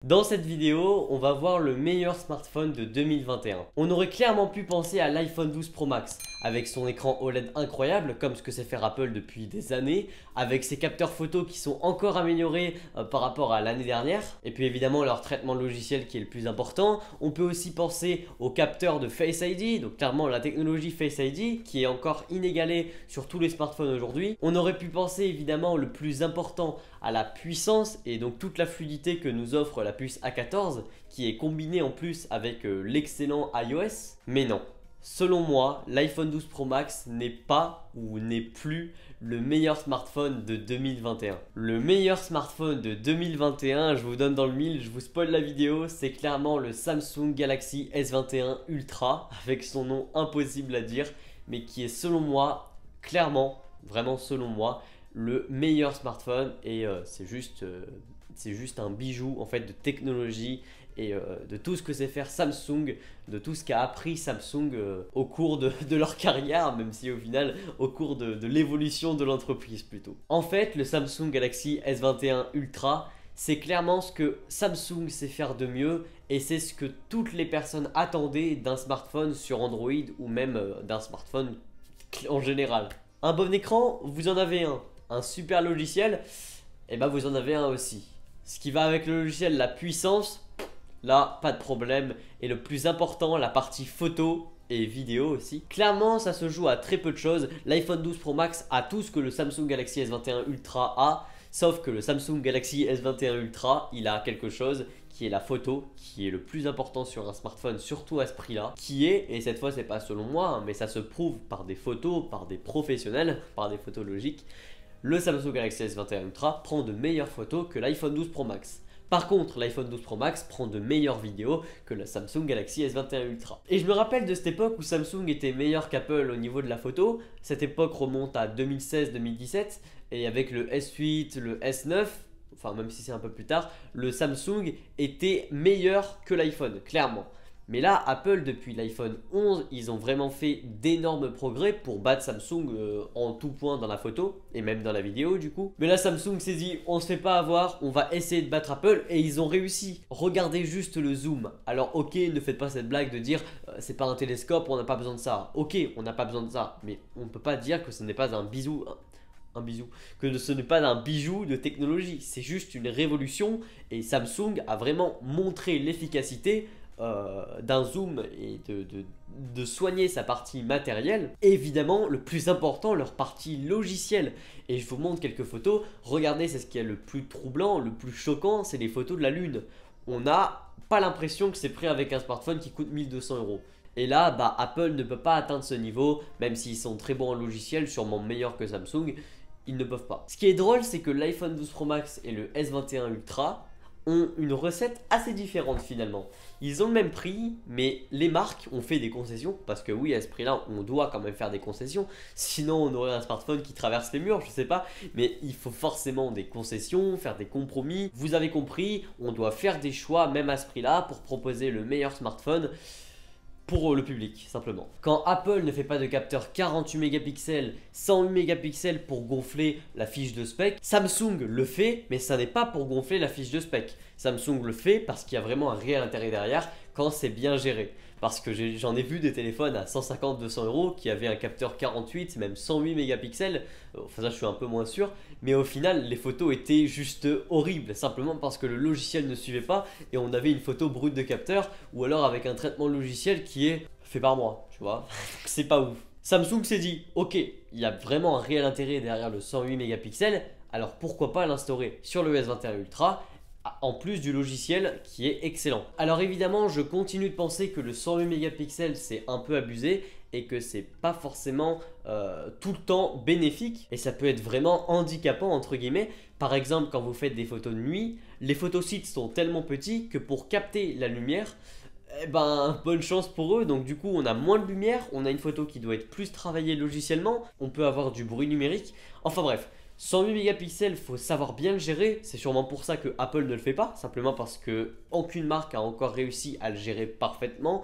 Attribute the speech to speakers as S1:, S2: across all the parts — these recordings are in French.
S1: Dans cette vidéo, on va voir le meilleur smartphone de 2021. On aurait clairement pu penser à l'iPhone 12 Pro Max, avec son écran OLED incroyable, comme ce que sait faire Apple depuis des années, avec ses capteurs photos qui sont encore améliorés par rapport à l'année dernière, et puis évidemment leur traitement logiciel qui est le plus important. On peut aussi penser aux capteurs de Face ID, donc clairement la technologie Face ID, qui est encore inégalée sur tous les smartphones aujourd'hui. On aurait pu penser évidemment le plus important à la puissance, et donc toute la fluidité que nous offre la puce A14 qui est combinée en plus avec l'excellent iOS. Mais non, selon moi, l'iPhone 12 Pro Max n'est pas ou n'est plus le meilleur smartphone de 2021. Le meilleur smartphone de 2021, je vous donne dans le mille, je vous spoil la vidéo, c'est clairement le Samsung Galaxy S21 Ultra, avec son nom impossible à dire, mais qui est selon moi, clairement, vraiment selon moi, le meilleur smartphone. Et c'est juste un bijou en fait de technologie et de tout ce que sait faire Samsung, de tout ce qu'a appris Samsung au cours de leur carrière, même si au final au cours de l'évolution de l'entreprise plutôt. En fait, le Samsung Galaxy S21 Ultra, c'est clairement ce que Samsung sait faire de mieux, et c'est ce que toutes les personnes attendaient d'un smartphone sur Android ou même d'un smartphone en général. Un bon écran, vous en avez un. Un super logiciel, et ben vous en avez un aussi. Ce qui va avec le logiciel, la puissance, là, pas de problème. Et le plus important, la partie photo et vidéo aussi. Clairement, ça se joue à très peu de choses. L'iPhone 12 Pro Max a tout ce que le Samsung Galaxy S21 Ultra a, sauf que le Samsung Galaxy S21 Ultra, il a quelque chose qui est la photo, qui est le plus important sur un smartphone, surtout à ce prix-là, qui est, et cette fois c'est pas selon moi, hein, mais ça se prouve par des photos, par des professionnels, par des photos logiques, le Samsung Galaxy S21 Ultra prend de meilleures photos que l'iPhone 12 Pro Max. Par contre, l'iPhone 12 Pro Max prend de meilleures vidéos que le Samsung Galaxy S21 Ultra. Et je me rappelle de cette époque où Samsung était meilleur qu'Apple au niveau de la photo. Cette époque remonte à 2016-2017, et avec le S8, le S9, enfin même si c'est un peu plus tard, le Samsung était meilleur que l'iPhone, clairement. Mais là, Apple, depuis l'iPhone 11, ils ont vraiment fait d'énormes progrès pour battre Samsung en tout point dans la photo et même dans la vidéo du coup. Mais là, Samsung s'est dit, on se fait pas avoir, on va essayer de battre Apple, et ils ont réussi. Regardez juste le zoom. Alors ok, ne faites pas cette blague de dire c'est pas un télescope, on n'a pas besoin de ça. Ok, on n'a pas besoin de ça, mais on ne peut pas dire que ce n'est pas un bisou. Que ce n'est pas un bijou de technologie, c'est juste une révolution, et Samsung a vraiment montré l'efficacité d'un zoom et de soigner sa partie matérielle. Et évidemment, le plus important, leur partie logicielle. Et je vous montre quelques photos. Regardez, c'est ce qui est le plus troublant, le plus choquant, c'est les photos de la Lune. On n'a pas l'impression que c'est pris avec un smartphone qui coûte 1200 euros. Et là, bah, Apple ne peut pas atteindre ce niveau, même s'ils sont très bons en logiciel, sûrement meilleurs que Samsung, ils ne peuvent pas. Ce qui est drôle, c'est que l'iPhone 12 Pro Max et le S21 Ultra ont une recette assez différente finalement. Ils ont le même prix, mais les marques ont fait des concessions, parce que oui, à ce prix-là, on doit quand même faire des concessions, sinon on aurait un smartphone qui traverse les murs, je sais pas, mais il faut forcément des concessions, faire des compromis. Vous avez compris, on doit faire des choix même à ce prix-là pour proposer le meilleur smartphone pour le public, simplement. Quand Apple ne fait pas de capteur 48 mégapixels, 108 mégapixels pour gonfler la fiche de spec, Samsung le fait, mais ça n'est pas pour gonfler la fiche de spec. Samsung le fait parce qu'il y a vraiment un réel intérêt derrière quand c'est bien géré. Parce que j'en ai vu des téléphones à 150-200 euros qui avaient un capteur 48, même 108 mégapixels. Enfin, ça, je suis un peu moins sûr. Mais au final, les photos étaient juste horribles. Simplement parce que le logiciel ne suivait pas et on avait une photo brute de capteur, ou alors avec un traitement logiciel qui est fait par moi, tu vois. C'est pas ouf. Samsung s'est dit, ok, il y a vraiment un réel intérêt derrière le 108 mégapixels, alors pourquoi pas l'instaurer sur le S21 Ultra, en plus du logiciel qui est excellent. Alors évidemment, je continue de penser que le 108 mégapixels c'est un peu abusé, et que c'est pas forcément tout le temps bénéfique, et ça peut être vraiment handicapant entre guillemets. Par exemple, quand vous faites des photos de nuit, les photosites sont tellement petits que pour capter la lumière, eh ben, bonne chance pour eux. Donc du coup, on a moins de lumière, on a une photo qui doit être plus travaillée logiciellement, on peut avoir du bruit numérique. Enfin bref, 108 mégapixels, faut savoir bien le gérer. C'est sûrement pour ça que Apple ne le fait pas, simplement parce que aucune marque a encore réussi à le gérer parfaitement.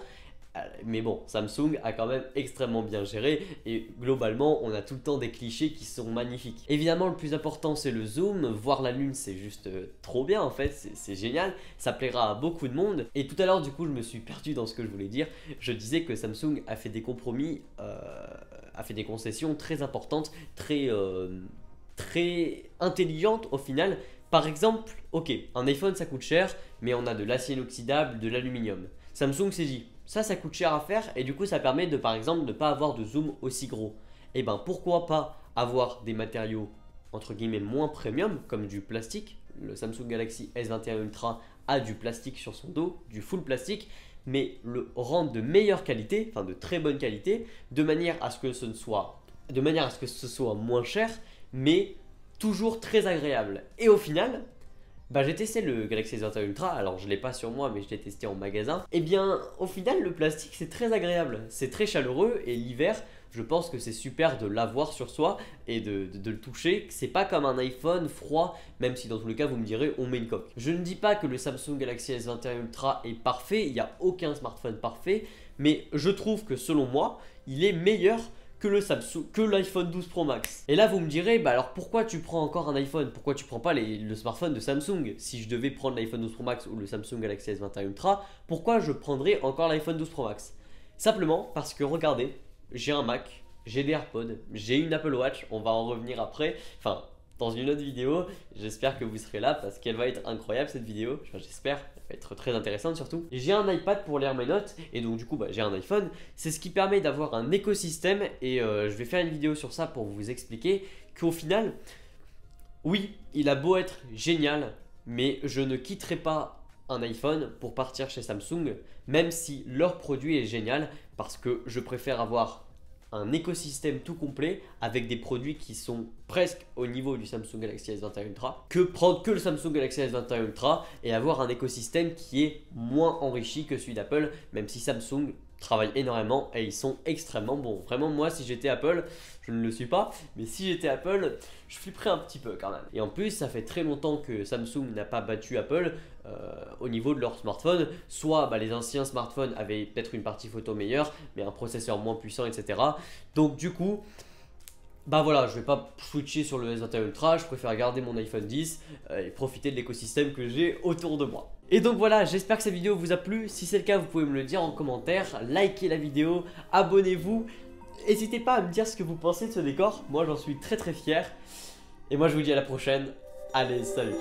S1: Mais bon, Samsung a quand même extrêmement bien géré et globalement on a tout le temps des clichés qui sont magnifiques. Évidemment le plus important c'est le zoom, voir la lune c'est juste trop bien en fait, c'est génial, ça plaira à beaucoup de monde. Et tout à l'heure du coup je me suis perdu dans ce que je voulais dire, je disais que Samsung a fait des compromis, a fait des concessions très importantes, très intelligentes au final. Par exemple, ok, un iPhone ça coûte cher, mais on a de l'acier inoxydable, de l'aluminium. Samsung s'est dit, ça coûte cher à faire et du coup ça permet de par exemple ne pas avoir de zoom aussi gros. Et ben pourquoi pas avoir des matériaux entre guillemets moins premium comme du plastique. Le Samsung Galaxy S21 Ultra a du plastique sur son dos, du full plastique, mais le rendre de meilleure qualité, enfin de très bonne qualité, de manière à ce que ce soit moins cher, mais toujours très agréable. Et au final, bah, j'ai testé le Galaxy S21 Ultra, alors je l'ai pas sur moi mais je l'ai testé en magasin. Et bien au final le plastique c'est très agréable, c'est très chaleureux et l'hiver je pense que c'est super de l'avoir sur soi et de le toucher. C'est pas comme un iPhone froid, même si dans tous les cas vous me direz on met une coque. Je ne dis pas que le Samsung Galaxy S21 Ultra est parfait, il n'y a aucun smartphone parfait, mais je trouve que selon moi il est meilleur que l'iPhone 12 Pro Max. Et là vous me direz, bah alors pourquoi tu prends encore un iPhone? Pourquoi tu prends pas le smartphone de Samsung? Si je devais prendre l'iPhone 12 Pro Max ou le Samsung Galaxy S21 Ultra, pourquoi je prendrais encore l'iPhone 12 Pro Max? Simplement parce que regardez, j'ai un Mac, j'ai des AirPods, j'ai une Apple Watch, on va en revenir après, enfin dans une autre vidéo, j'espère que vous serez là parce qu'elle va être incroyable cette vidéo, enfin, j'espère, elle va être très intéressante surtout. J'ai un iPad pour lire mes notes et donc du coup bah, j'ai un iPhone, c'est ce qui permet d'avoir un écosystème et je vais faire une vidéo sur ça pour vous expliquer qu'au final, oui, il a beau être génial, mais je ne quitterai pas un iPhone pour partir chez Samsung, même si leur produit est génial parce que je préfère avoir un écosystème tout complet avec des produits qui sont presque au niveau du Samsung Galaxy S21 Ultra que prendre que le Samsung Galaxy S21 Ultra et avoir un écosystème qui est moins enrichi que celui d'Apple, même si Samsung travaille énormément et ils sont extrêmement bons. Vraiment moi si j'étais Apple, je ne le suis pas, mais si j'étais Apple, je flipperais un petit peu quand même. Et en plus ça fait très longtemps que Samsung n'a pas battu Apple au niveau de leur smartphone. Soit bah, les anciens smartphones avaient peut-être une partie photo meilleure, mais un processeur moins puissant, etc. Donc du coup, bah voilà, je vais pas switcher sur le S21 Ultra, je préfère garder mon iPhone 10 et profiter de l'écosystème que j'ai autour de moi. Et donc voilà, j'espère que cette vidéo vous a plu. Si c'est le cas, vous pouvez me le dire en commentaire, likez la vidéo, abonnez-vous. N'hésitez pas à me dire ce que vous pensez de ce décor, moi j'en suis très fier. Et moi je vous dis à la prochaine, allez salut.